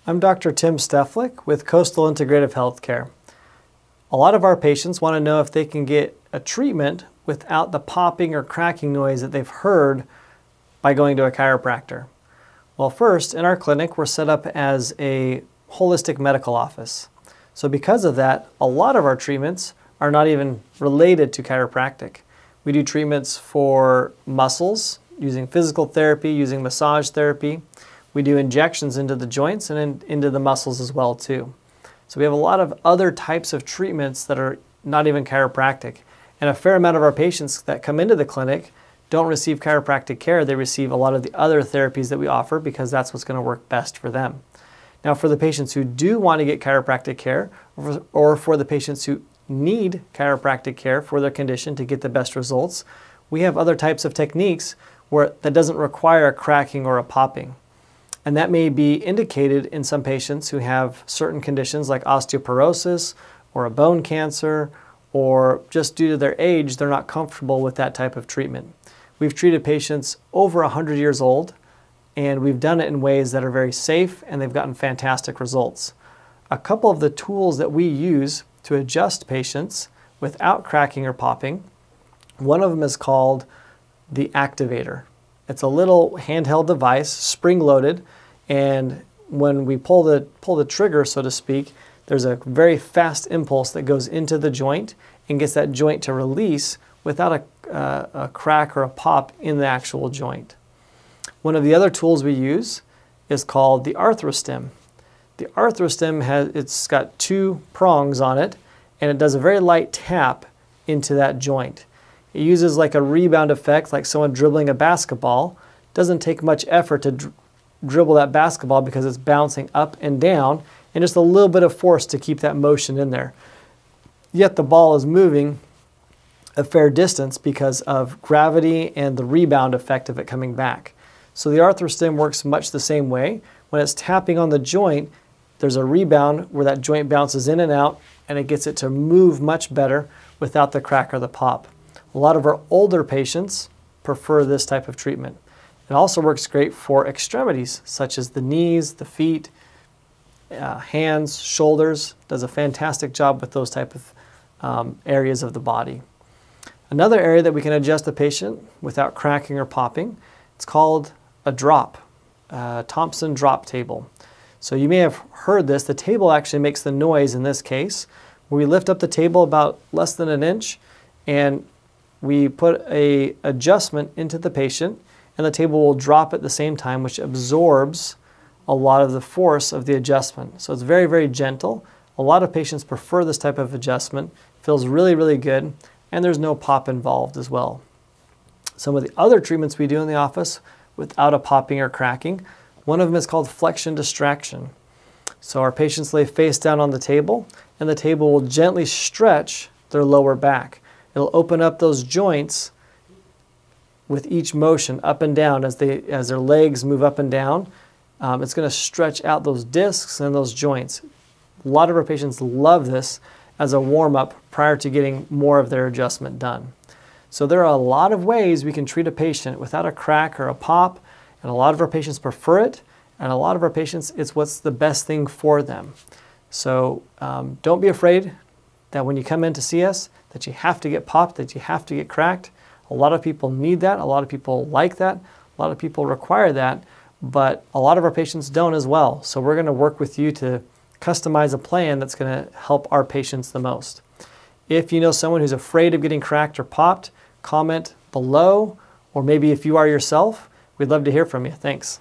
I'm Dr. Tim Steflik with Coastal Integrative Healthcare. A lot of our patients want to know if they can get a treatment without the popping or cracking noise that they've heard by going to a chiropractor. Well, first, in our clinic, we're set up as a holistic medical office. So because of that, a lot of our treatments are not even related to chiropractic. We do treatments for muscles, using physical therapy, using massage therapy. We do injections into the joints and into the muscles as well too. So we have a lot of other types of treatments that are not even chiropractic. And a fair amount of our patients that come into the clinic don't receive chiropractic care. They receive a lot of the other therapies that we offer because that's what's going to work best for them. Now for the patients who do want to get chiropractic care, or for the patients who need chiropractic care for their condition to get the best results, we have other types of techniques that doesn't require a cracking or a popping. And that may be indicated in some patients who have certain conditions like osteoporosis or a bone cancer, or just due to their age, they're not comfortable with that type of treatment. We've treated patients over 100 years old, and we've done it in ways that are very safe, and they've gotten fantastic results. A couple of the tools that we use to adjust patients without cracking or popping, one of them is called the Activator. It's a little handheld device, spring-loaded, and when we pull the trigger, so to speak, there's a very fast impulse that goes into the joint and gets that joint to release without a crack or a pop in the actual joint. One of the other tools we use is called the Arthri Stem. The Arthri Stem it's got two prongs on it, and it does a very light tap into that joint. It uses like a rebound effect, like someone dribbling a basketball. It doesn't take much effort to dribble that basketball because it's bouncing up and down, and just a little bit of force to keep that motion in there. Yet the ball is moving a fair distance because of gravity and the rebound effect of it coming back. So the Arthri Stem works much the same way. When it's tapping on the joint, there's a rebound where that joint bounces in and out, and it gets it to move much better without the crack or the pop. A lot of our older patients prefer this type of treatment. It also works great for extremities, such as the knees, the feet, hands, shoulders. Does a fantastic job with those type of areas of the body. Another area that we can adjust the patient without cracking or popping, it's called a drop, Thompson drop table. So you may have heard this. The table actually makes the noise in this case, where we lift up the table about less than an inch, and we put an adjustment into the patient, and the table will drop at the same time, which absorbs a lot of the force of the adjustment. So it's very, very gentle. A lot of patients prefer this type of adjustment. It feels really, really good, and there's no pop involved as well. Some of the other treatments we do in the office without a popping or cracking, one of them is called flexion distraction. So our patients lay face down on the table, and the table will gently stretch their lower back. It'll open up those joints with each motion up and down as their legs move up and down. It's going to stretch out those discs and those joints. A lot of our patients love this as a warm-up prior to getting more of their adjustment done. So there are a lot of ways we can treat a patient without a crack or a pop, and a lot of our patients prefer it, and a lot of our patients, it's what's the best thing for them. So don't be afraid that when you come in to see us, that you have to get popped, that you have to get cracked. A lot of people need that, a lot of people like that, a lot of people require that, but a lot of our patients don't as well. So we're going to work with you to customize a plan that's going to help our patients the most. If you know someone who's afraid of getting cracked or popped, comment below, or maybe if you are yourself, we'd love to hear from you. Thanks.